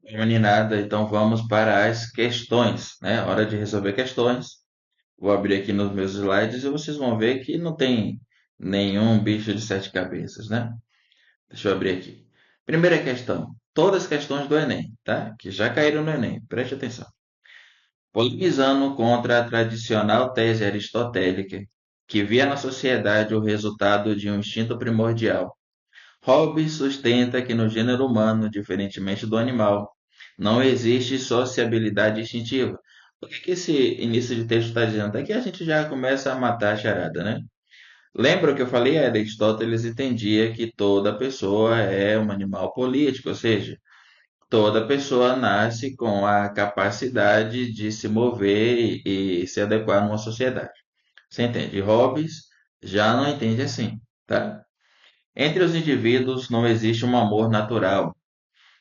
Meninada, então vamos para as questões, né? Hora de resolver questões. Vou abrir aqui nos meus slides e vocês vão ver que não tem nenhum bicho de sete cabeças, né? Deixa eu abrir aqui. Primeira questão. Todas as questões do Enem, tá? Que já caíram no Enem. Preste atenção. Polemizando contra a tradicional tese aristotélica, que via na sociedade o resultado de um instinto primordial. Hobbes sustenta que no gênero humano, diferentemente do animal, não existe sociabilidade instintiva. O que esse início de texto está dizendo? É que a gente já começa a matar a charada, né? Lembra o que eu falei? Aristóteles entendia que toda pessoa é um animal político, ou seja, toda pessoa nasce com a capacidade de se mover e se adequar numa sociedade. Você entende? Hobbes já não entende assim, tá? Entre os indivíduos não existe um amor natural,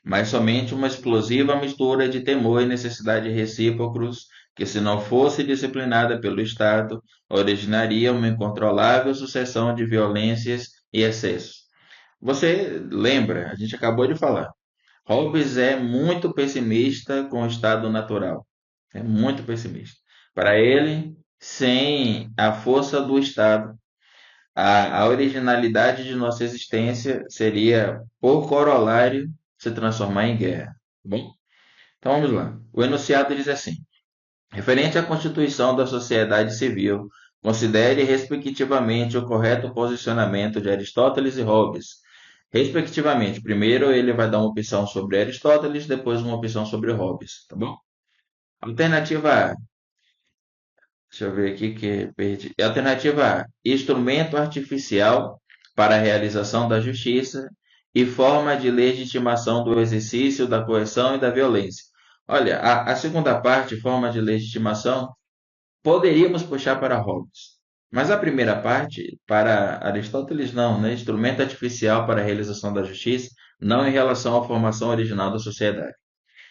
mas somente uma explosiva mistura de temor e necessidade recíprocos que, se não fosse disciplinada pelo Estado, originaria uma incontrolável sucessão de violências e excessos. Você lembra, a gente acabou de falar, Hobbes é muito pessimista com o estado natural. É muito pessimista. Para ele, sem a força do Estado, a originalidade de nossa existência seria, por corolário, se transformar em guerra. Tá bom? Então vamos lá. O enunciado diz assim: referente à constituição da sociedade civil, considere respectivamente o correto posicionamento de Aristóteles e Hobbes. Respectivamente, primeiro ele vai dar uma opção sobre Aristóteles, depois uma opção sobre Hobbes, tá bom? Alternativa A. Deixa eu ver aqui que perdi. Alternativa A: instrumento artificial para a realização da justiça e forma de legitimação do exercício da coerção e da violência. Olha, a segunda parte, forma de legitimação, poderíamos puxar para Hobbes. Mas a primeira parte, para Aristóteles, não, né? Instrumento artificial para a realização da justiça, não em relação à formação original da sociedade.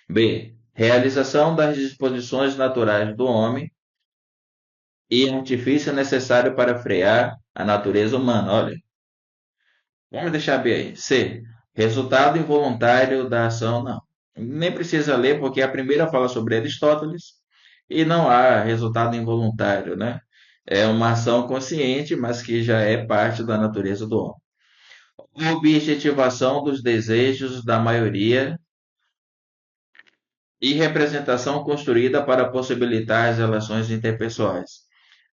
B. Realização das disposições naturais do homem e artifício necessário para frear a natureza humana. Olha, vamos deixar B aí. C. Resultado involuntário da ação, não. Nem precisa ler, porque a primeira fala sobre Aristóteles e não há resultado involuntário, né? É uma ação consciente, mas que já é parte da natureza do homem. Objetivação dos desejos da maioria e representação construída para possibilitar as relações interpessoais.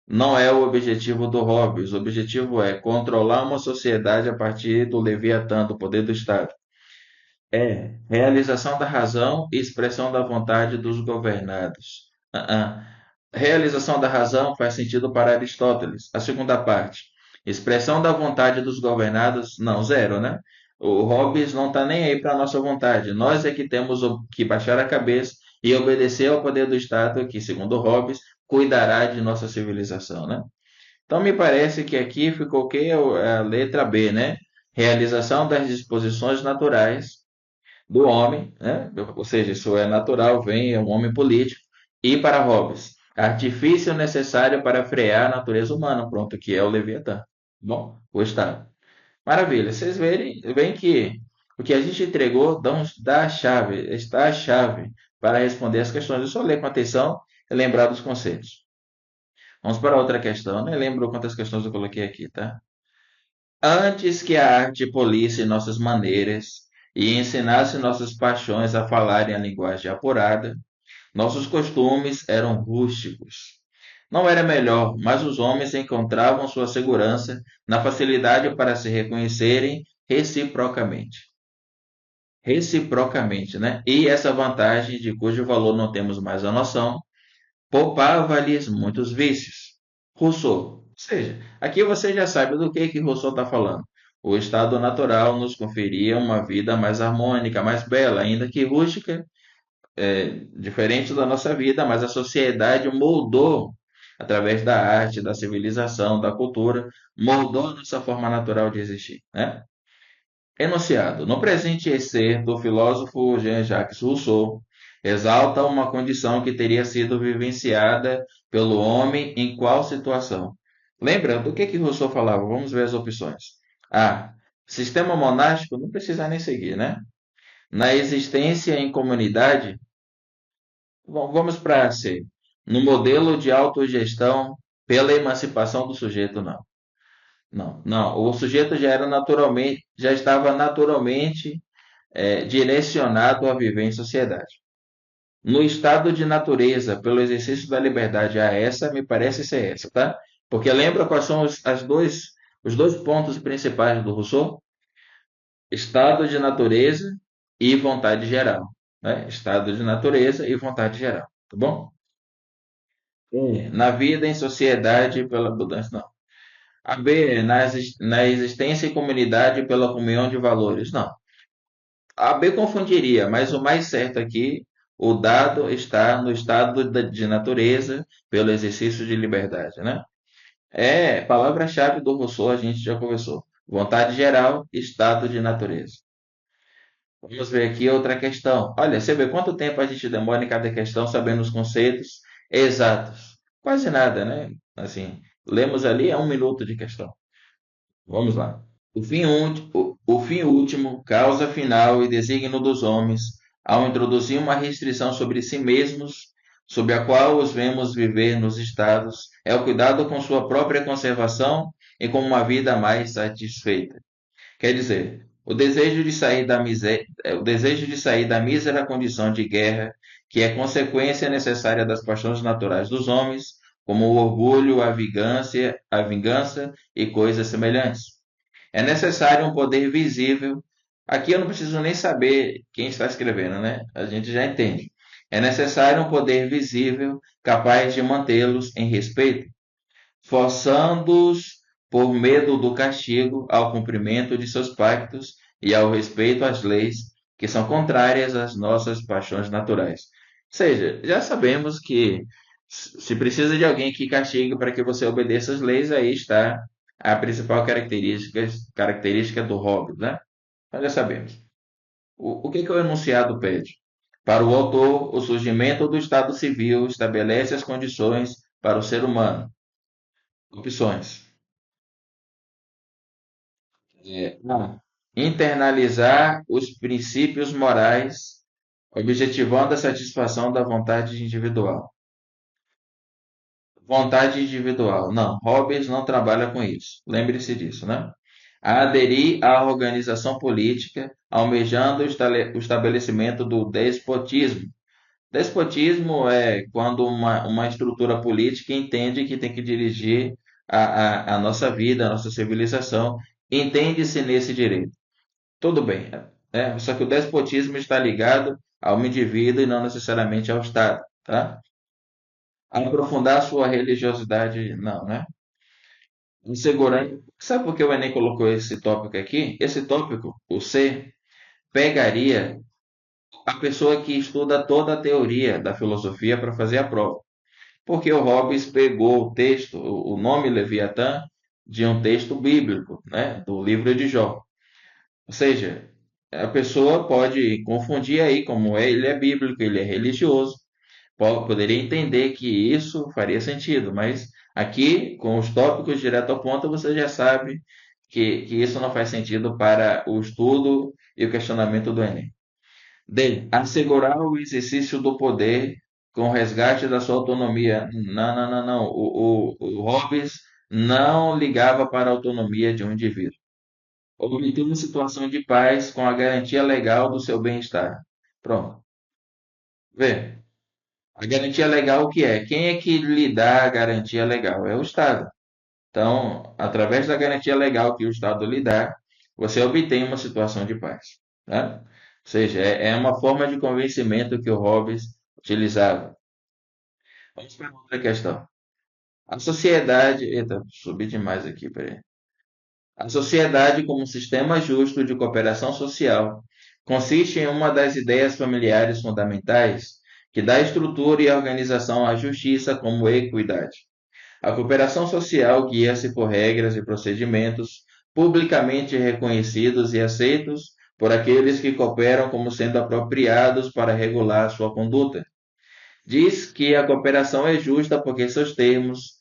Não é o objetivo do Hobbes. O objetivo é controlar uma sociedade a partir do Leviatã, do poder do Estado. É realização da razão e expressão da vontade dos governados. Realização da razão faz sentido para Aristóteles. A segunda parte, expressão da vontade dos governados, não, zero, né? O Hobbes não está nem aí para a nossa vontade. Nós é que temos que baixar a cabeça e obedecer ao poder do Estado, que, segundo Hobbes, cuidará de nossa civilização, né? Então, me parece que aqui ficou o quê? A letra B, né? Realização das disposições naturais do homem, né? Ou seja, isso é natural, vem, é um homem político, e para Hobbes, artifício necessário para frear a natureza humana, pronto, que é o Leviatã. Bom, o Estado. Maravilha, vocês veem que o que a gente entregou dá a chave, está a chave para responder as questões. Eu só ler com atenção e lembrar dos conceitos. Vamos para outra questão, nem lembro quantas questões eu coloquei aqui, tá? Antes que a arte polisse nossas maneiras e ensinasse nossas paixões a falarem a linguagem apurada, nossos costumes eram rústicos. Não era melhor, mas os homens encontravam sua segurança na facilidade para se reconhecerem reciprocamente. Reciprocamente, né? E essa vantagem, de cujo valor não temos mais a noção, poupava-lhes muitos vícios. Rousseau. Ou seja, aqui você já sabe do que Rousseau está falando. O estado natural nos conferia uma vida mais harmônica, mais bela, ainda que rústica, diferente da nossa vida, mas a sociedade moldou, através da arte, da civilização, da cultura, moldou a nossa forma natural de existir. Né? Enunciado. No presente excer do filósofo Jean-Jacques Rousseau, exalta uma condição que teria sido vivenciada pelo homem em qual situação? Lembra do que Rousseau falava? Vamos ver as opções. A. Sistema monástico, não precisa nem seguir, né? Na existência em comunidade, bom, vamos para C. No modelo de autogestão pela emancipação do sujeito, não. Não, não. O sujeito já estava naturalmente direcionado a viver em sociedade. No estado de natureza, pelo exercício da liberdade, essa me parece ser essa, tá? Porque lembra quais são os dois pontos principais do Rousseau? Estado de natureza e vontade geral, né? Estado de natureza e vontade geral, tá bom? Na vida, em sociedade, pela mudança, não. A B, na existência em comunidade pela comunhão de valores, não. A B confundiria, mas o mais certo aqui, o dado está no estado de natureza pelo exercício de liberdade, né? É, palavra-chave do Rousseau, a gente já conversou. Vontade geral, estado de natureza. Vamos ver aqui outra questão. Olha, você vê quanto tempo a gente demora em cada questão, sabendo os conceitos exatos. Quase nada, né? Assim, lemos ali, é 1 minuto de questão. Vamos lá. O fim último, causa final e desígnio dos homens, ao introduzir uma restrição sobre si mesmos, sob a qual os vemos viver nos estados, é o cuidado com sua própria conservação e com uma vida mais satisfeita. Quer dizer, o desejo de sair da mísera condição de guerra, que é consequência necessária das paixões naturais dos homens, como o orgulho, a vingança e coisas semelhantes. É necessário um poder visível. Aqui eu não preciso nem saber quem está escrevendo, né? A gente já entende. É necessário um poder visível capaz de mantê-los em respeito, forçando-os por medo do castigo ao cumprimento de seus pactos e ao respeito às leis que são contrárias às nossas paixões naturais. Ou seja, já sabemos que se precisa de alguém que castigue para que você obedeça às leis, aí está a principal característica do hobby, né? Nós já sabemos. O que o enunciado pede? Para o autor, o surgimento do Estado Civil estabelece as condições para o ser humano. Opções. A. Internalizar os princípios morais, objetivando a satisfação da vontade individual. Vontade individual. Não, Hobbes não trabalha com isso. Lembre-se disso, né? A aderir à organização política, almejando o estabelecimento do despotismo. Despotismo é quando uma estrutura política entende que tem que dirigir a nossa vida, a nossa civilização, entende-se nesse direito. Tudo bem, né? Só que o despotismo está ligado ao indivíduo e não necessariamente ao Estado, tá? Aprofundar sua religiosidade, não, né? Insegurante. Sabe por que o Enem colocou esse tópico aqui? Esse tópico, o C, pegaria a pessoa que estuda toda a teoria da filosofia para fazer a prova. Porque o Hobbes pegou o texto, o nome Leviatã, de um texto bíblico, né? Do livro de Jó. Ou seja, a pessoa pode confundir aí, como ele é bíblico, ele é religioso, poderia entender que isso faria sentido, mas aqui, com os tópicos direto ao ponto, você já sabe que isso não faz sentido para o estudo e o questionamento do Enem. D. Assegurar o exercício do poder com o resgate da sua autonomia. Não, não, não, não. O Hobbes não ligava para a autonomia de um indivíduo. Obter uma situação de paz com a garantia legal do seu bem-estar. Pronto. Vê. A garantia legal o que é? Quem é que lhe dá a garantia legal? É o Estado. Então, através da garantia legal que o Estado lhe dá, você obtém uma situação de paz, né? Ou seja, é uma forma de convencimento que o Hobbes utilizava. Vamos para outra questão. A sociedade. Eita, subi demais aqui, peraí. A sociedade, como sistema justo de cooperação social, consiste em uma das ideias familiares fundamentais que dá estrutura e organização à justiça como equidade. A cooperação social guia-se por regras e procedimentos publicamente reconhecidos e aceitos por aqueles que cooperam como sendo apropriados para regular sua conduta. Diz que a cooperação é justa porque seus termos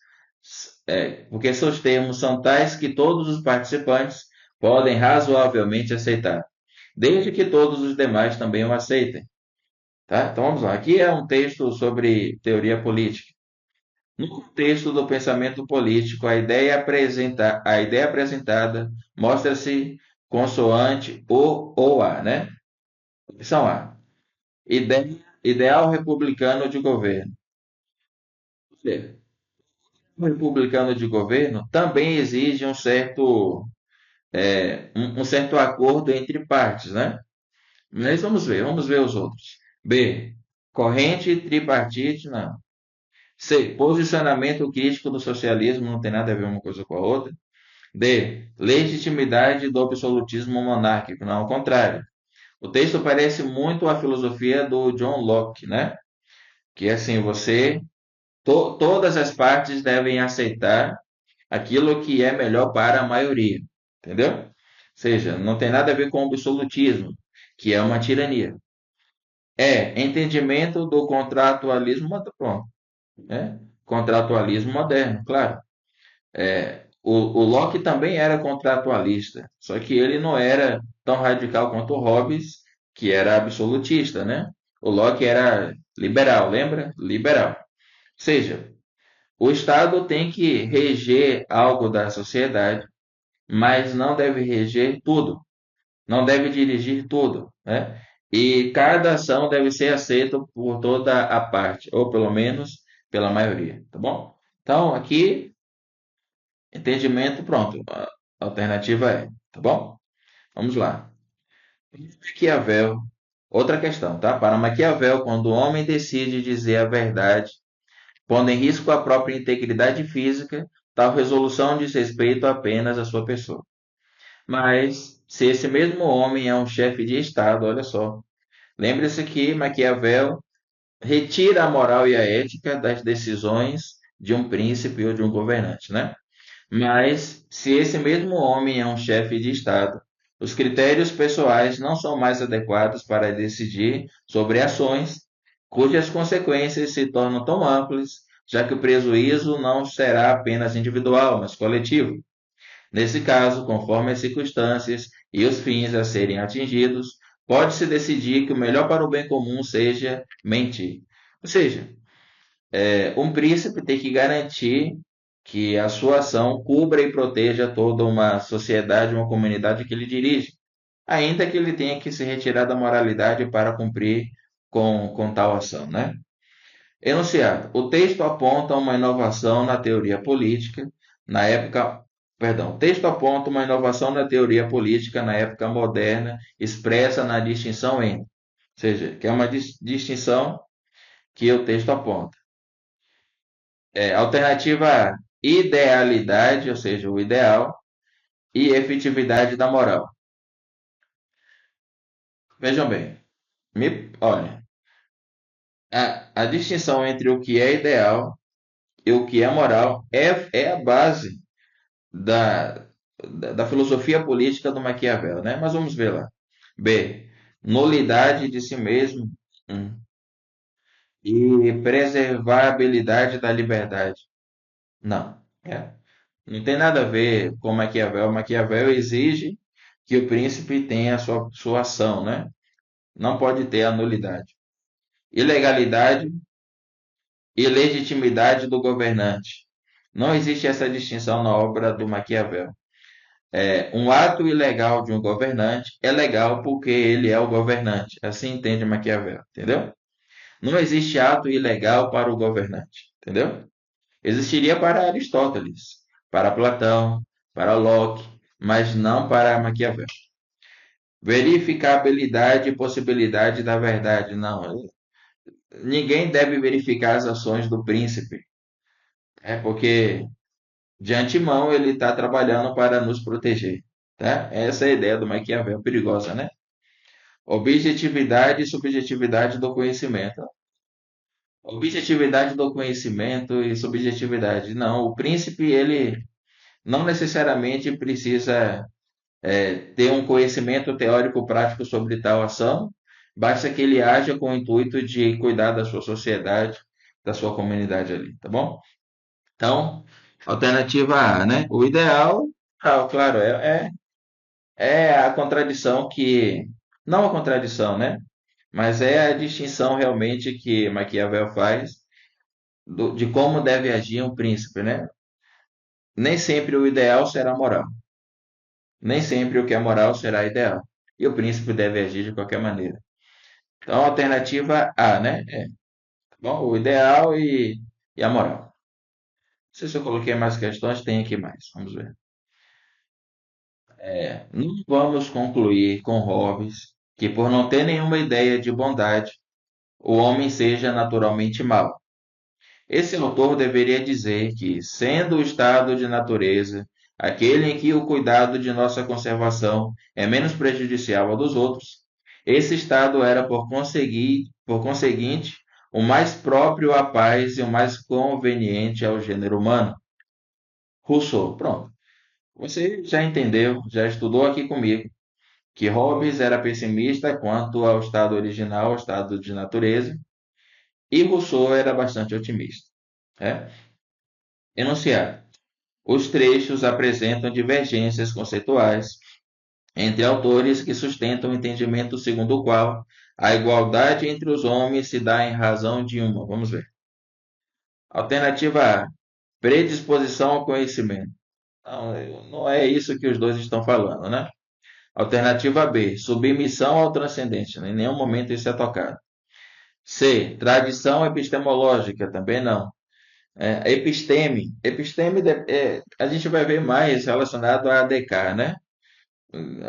são tais que todos os participantes podem razoavelmente aceitar. desde que todos os demais também o aceitem. Tá? Então vamos lá. Aqui é um texto sobre teoria política. No contexto do pensamento político, a ideia apresentada mostra-se consoante o ou a, né? Opção A. Ideal republicano de governo. Ou seja, o republicano de governo também exige um certo acordo entre partes, né? Mas vamos ver os outros. B. Corrente tripartite, não. C. Posicionamento crítico do socialismo, não tem nada a ver uma coisa com a outra. D. Legitimidade do absolutismo monárquico, não, ao contrário. O texto parece muito a filosofia do John Locke, né? Que é assim, todas as partes devem aceitar aquilo que é melhor para a maioria, entendeu? Ou seja, não tem nada a ver com o absolutismo, que é uma tirania. É entendimento do contratualismo, pronto, né? Contratualismo moderno, claro. O Locke também era contratualista, só que ele não era tão radical quanto o Hobbes, que era absolutista, né? O Locke era liberal, lembra? Liberal. Ou seja, o Estado tem que reger algo da sociedade, mas não deve reger tudo, não deve dirigir tudo, né? E cada ação deve ser aceita por toda a parte, ou pelo menos pela maioria, tá bom? Então, aqui, entendimento, pronto. A alternativa é, tá bom? Vamos lá. Maquiavel, outra questão, tá? Para Maquiavel, quando o homem decide dizer a verdade, pondo em risco a própria integridade física, tal resolução diz respeito apenas à sua pessoa. Mas, se esse mesmo homem é um chefe de Estado, olha só, lembre-se que Maquiavel retira a moral e a ética das decisões de um príncipe ou de um governante, né? Mas, se esse mesmo homem é um chefe de Estado, os critérios pessoais não são mais adequados para decidir sobre ações cujas consequências se tornam tão amplas, já que o prejuízo não será apenas individual, mas coletivo. Nesse caso, conforme as circunstâncias e os fins a serem atingidos, pode-se decidir que o melhor para o bem comum seja mentir. Ou seja, um príncipe tem que garantir que a sua ação cubra e proteja toda uma sociedade, uma comunidade que ele dirige, ainda que ele tenha que se retirar da moralidade para cumprir com tal ação, né? Enunciado. O texto aponta uma inovação na teoria política na época, perdão, o texto aponta uma inovação na teoria política na época moderna, expressa na distinção entre, ou seja, que é uma distinção que o texto aponta. Alternativa A, idealidade, ou seja, o ideal, e efetividade da moral. Vejam bem, olha, a distinção entre o que é ideal e o que é moral é a base da, da filosofia política do Maquiavel, né? Mas vamos ver lá. B. Nulidade de si mesmo. E preservabilidade da liberdade. Não. Não tem nada a ver com Maquiavel. Maquiavel exige que o príncipe tenha sua ação, né? Não pode ter a nulidade. Ilegalidade e legitimidade do governante. Não existe essa distinção na obra do Maquiavel. Um ato ilegal de um governante é legal porque ele é o governante. Assim entende Maquiavel, entendeu? Não existe ato ilegal para o governante, entendeu? Existiria para Aristóteles, para Platão, para Locke, mas não para Maquiavel. Verificabilidade e possibilidade da verdade. Não, ninguém deve verificar as ações do príncipe. Porque de antemão ele está trabalhando para nos proteger. Tá? Essa é a ideia do Maquiavel, perigosa, né? Objetividade e subjetividade do conhecimento. Objetividade do conhecimento e subjetividade. Não, o príncipe, ele não necessariamente precisa ter um conhecimento teórico prático sobre tal ação, basta que ele haja com o intuito de cuidar da sua sociedade, da sua comunidade ali, tá bom? Então, alternativa A, né? O ideal, claro, é a contradição que Não a contradição, né? Mas é a distinção realmente que Maquiavel faz de como deve agir um príncipe, né? Nem sempre o ideal será moral. Nem sempre o que é moral será ideal. E o príncipe deve agir de qualquer maneira. Então, alternativa A, né? Bom, o ideal e a moral. Não sei se eu coloquei mais questões, tem aqui mais. Vamos ver. Não vamos concluir com Hobbes que, por não ter nenhuma ideia de bondade, o homem seja naturalmente mau. Esse autor deveria dizer que, sendo o estado de natureza aquele em que o cuidado de nossa conservação é menos prejudicial ao dos outros, esse estado era, por conseguinte, o mais próprio à paz e o mais conveniente ao gênero humano. Rousseau, pronto. Você já entendeu, já estudou aqui comigo, que Hobbes era pessimista quanto ao estado original, ao estado de natureza, e Rousseau era bastante otimista. Né? Enunciado. Os trechos apresentam divergências conceituais entre autores que sustentam o entendimento segundo o qual a igualdade entre os homens se dá em razão de uma. Vamos ver. Alternativa A. Predisposição ao conhecimento. Não é isso que os dois estão falando, né? Alternativa B. Submissão ao transcendente. Em nenhum momento isso é tocado. C. Tradição epistemológica. Também não. Episteme. A gente vai ver mais relacionado a Descartes, né?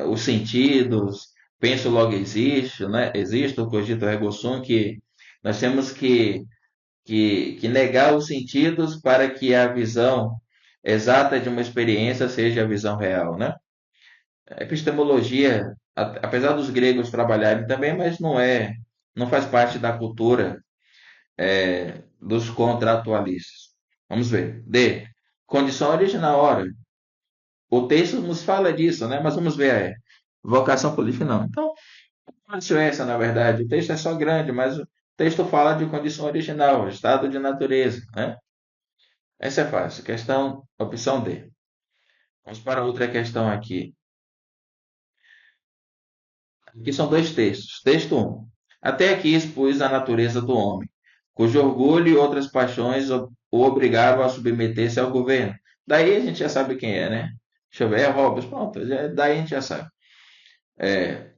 Os sentidos, penso logo existo, né? Existo, cogito ergo sum, que nós temos que negar os sentidos para que a visão exata de uma experiência seja a visão real, né? A epistemologia, apesar dos gregos trabalharem também, mas não faz parte da cultura dos contratualistas. Vamos ver. D. Condição original. Ora, o texto nos fala disso, né? Mas vamos ver. Vocação política, não. Então, fácil essa, na verdade. O texto é só grande, mas o texto fala de condição original, estado de natureza, né? Essa é fácil. Questão, opção D. Vamos para outra questão aqui. Aqui são dois textos. Texto 1. Até aqui expus a natureza do homem, cujo orgulho e outras paixões o obrigaram a submeter-se ao governo. Daí a gente já sabe quem é, né? Deixa eu ver, é Hobbes, pronto, daí a gente já sabe.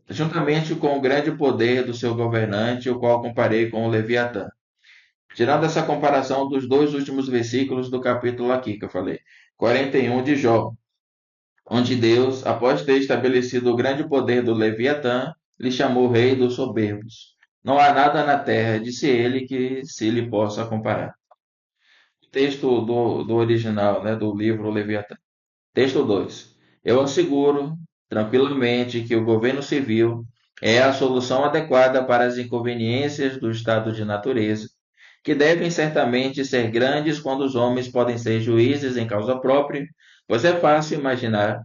Juntamente com o grande poder do seu governante, o qual comparei com o Leviatã. Tirando essa comparação dos dois últimos versículos do capítulo aqui que eu falei, 41 de Jó, onde Deus, após ter estabelecido o grande poder do Leviatã, lhe chamou rei dos soberbos. Não há nada na terra, disse ele, que se lhe possa comparar. Texto do original, né, do livro Leviatã. Texto 2. Eu asseguro tranquilamente que o governo civil é a solução adequada para as inconveniências do estado de natureza, que devem certamente ser grandes quando os homens podem ser juízes em causa própria, pois é fácil imaginar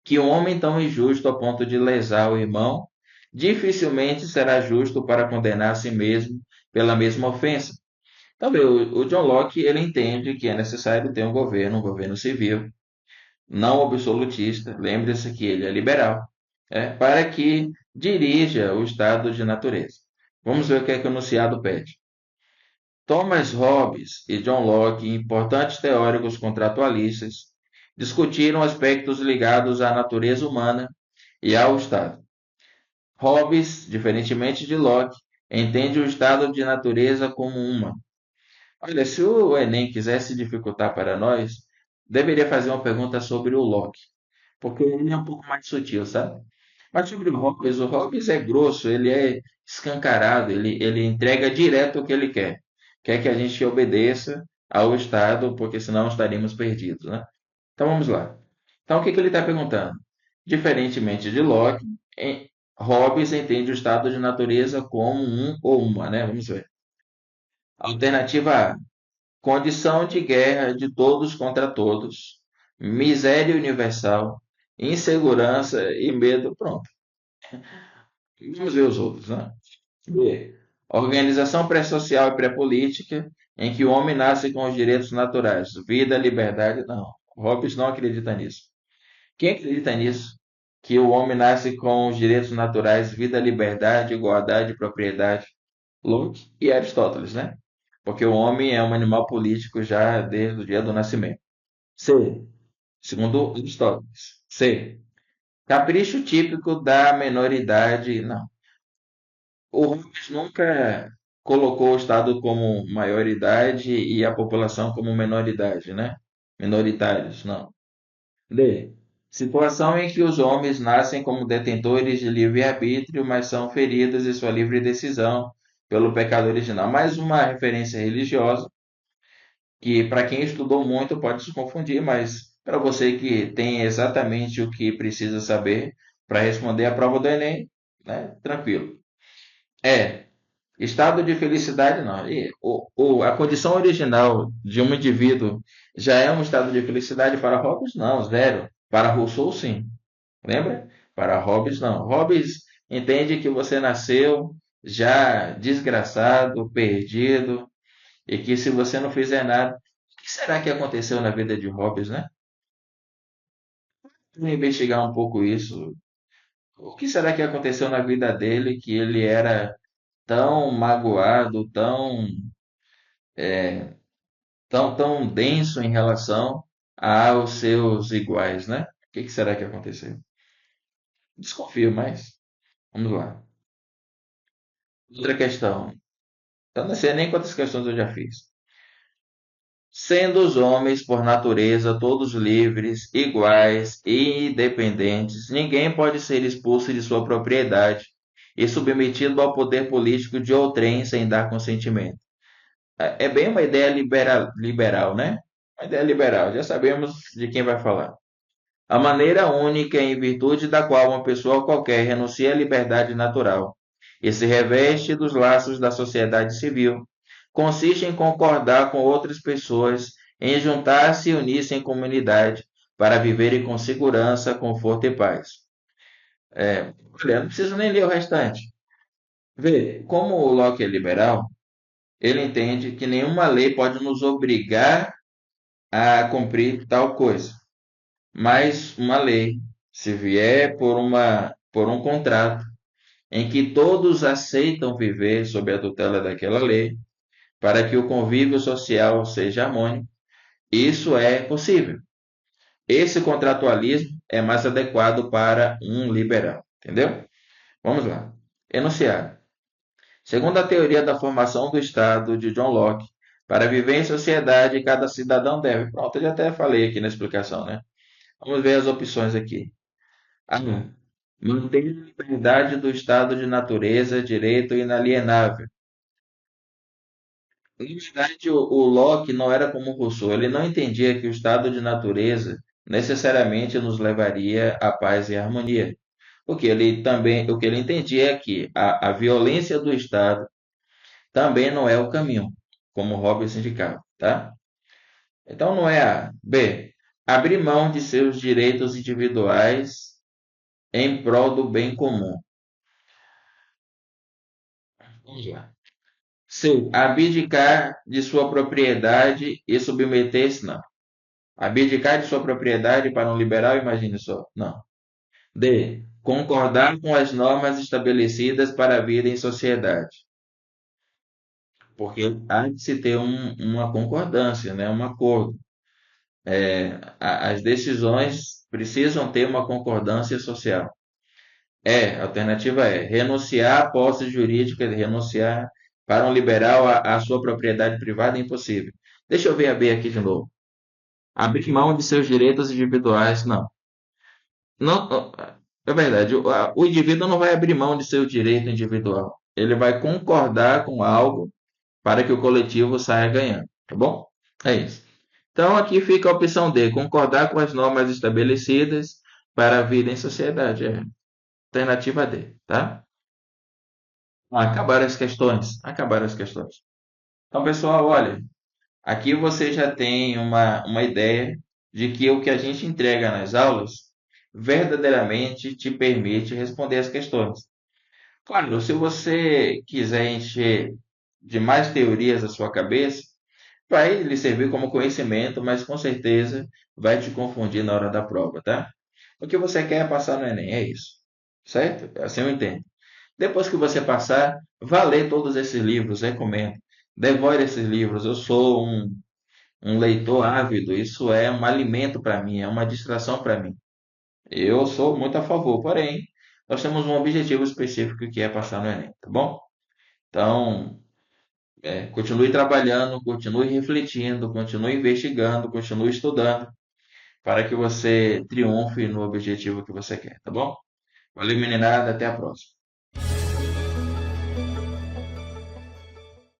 que um homem tão injusto a ponto de lesar o irmão dificilmente será justo para condenar a si mesmo pela mesma ofensa. Talvez o John Locke ele entende que é necessário ter um governo civil, não absolutista, lembre-se que ele é liberal, para que dirija o estado de natureza. Vamos ver o que é que o enunciado pede. Thomas Hobbes e John Locke, importantes teóricos contratualistas, discutiram aspectos ligados à natureza humana e ao Estado. Hobbes, diferentemente de Locke, entende o estado de natureza como uma. Olha, se o Enem quisesse dificultar para nós, deveria fazer uma pergunta sobre o Locke, porque ele é um pouco mais sutil, sabe? Mas sobre o Hobbes é grosso, ele é escancarado, ele entrega direto o que ele quer. Quer que a gente obedeça ao Estado, porque senão estaríamos perdidos, né? Então vamos lá. Então o que ele está perguntando? Diferentemente de Locke, Hobbes entende o estado de natureza como um ou uma, né? Vamos ver. Alternativa A. Condição de guerra de todos contra todos, miséria universal, insegurança e medo. Pronto. Vamos ver os outros, né? B. Organização pré-social e pré-política em que o homem nasce com os direitos naturais, vida, liberdade. Não. Hobbes não acredita nisso. Quem acredita nisso? que o homem nasce com os direitos naturais, vida, liberdade, igualdade, propriedade. Locke e Aristóteles, né? Porque o homem é um animal político já desde o dia do nascimento. C. Segundo Aristóteles. C. Capricho típico da menoridade. Não. O Hobbes nunca colocou o Estado como maioridade e a população como menoridade, né? Minoritários, não. D. Situação em que os homens nascem como detentores de livre-arbítrio, mas são feridos em sua livre decisão pelo pecado original. Mais uma referência religiosa, que para quem estudou muito pode se confundir, mas para você que tem exatamente o que precisa saber para responder a prova do Enem, né? Tranquilo. É, estado de felicidade não. A condição original de um indivíduo já é um estado de felicidade para Hobbes? Não, zero. Para Rousseau, sim. Lembra? Para Hobbes, não. Hobbes entende que você nasceu já desgraçado, perdido, e que se você não fizer nada, o que será que aconteceu na vida de Hobbes, né? Vou investigar um pouco isso. O que será que aconteceu na vida dele que ele era tão magoado, tão denso em relação aos seus iguais, né? O que será que aconteceu? Desconfio, mas vamos lá. Outra questão. Eu não sei nem quantas questões eu já fiz. Sendo os homens, por natureza, todos livres, iguais e independentes, ninguém pode ser expulso de sua propriedade e submetido ao poder político de outrem sem dar consentimento. É bem uma ideia liberal, né? Uma ideia liberal, já sabemos de quem vai falar. A maneira única em virtude da qual uma pessoa qualquer renuncia à liberdade natural e se reveste dos laços da sociedade civil consiste em concordar com outras pessoas, em juntar-se e unir-se em comunidade para viverem com segurança, conforto e paz. Olha, não preciso nem ler o restante. Vê, como o Locke é liberal, ele entende que nenhuma lei pode nos obrigar a cumprir tal coisa. Mas uma lei, se vier por um contrato em que todos aceitam viver sob a tutela daquela lei, para que o convívio social seja harmônico, isso é possível. Esse contratualismo é mais adequado para um liberal, entendeu? Vamos lá. Enunciado. Segundo a teoria da formação do Estado de John Locke, para viver em sociedade, cada cidadão deve. Pronto, eu já até falei aqui na explicação, né? Vamos ver as opções aqui. A. Manter a liberdade do estado de natureza, direito inalienável. Na verdade, o Locke não era como Rousseau. Ele não entendia que o estado de natureza necessariamente nos levaria à paz e à harmonia. O que ele entendia é que a violência do Estado também não é o caminho, como Hobbes indicava, tá? Então não é a. B. Abrir mão de seus direitos individuais em prol do bem comum. Vamos lá. C. Abdicar de sua propriedade e submeter-se, não. Abdicar de sua propriedade para um liberal, imagine só. Não. D. Concordar com as normas estabelecidas para a vida em sociedade. Porque há de se ter uma concordância, né? Um acordo. As decisões precisam ter uma concordância social. A alternativa é renunciar à posse jurídica, renunciar para um liberal à sua propriedade privada é impossível. Deixa eu ver a B aqui de novo. Abrir mão de seus direitos individuais, não. Não, é verdade, o indivíduo não vai abrir mão de seu direito individual. Ele vai concordar com algo para que o coletivo saia ganhando, tá bom? É isso. Então aqui fica a opção D, concordar com as normas estabelecidas para a vida em sociedade. Alternativa D, tá? Acabaram as questões. Acabaram as questões. Então, pessoal, olha, aqui você já tem uma ideia de que o que a gente entrega nas aulas verdadeiramente te permite responder as questões. Claro, se você quiser encher de mais teorias a sua cabeça, vai lhe servir como conhecimento, mas com certeza vai te confundir na hora da prova, tá? O que você quer é passar no Enem, é isso. Certo? Assim eu entendo. Depois que você passar, vá ler todos esses livros, recomendo. Devore esses livros. Eu sou um leitor ávido, isso é um alimento para mim, é uma distração para mim. Eu sou muito a favor, porém, nós temos um objetivo específico que é passar no Enem, tá bom? Então, continue trabalhando, continue refletindo, continue investigando, continue estudando para que você triunfe no objetivo que você quer, tá bom? Valeu, meninada, até a próxima.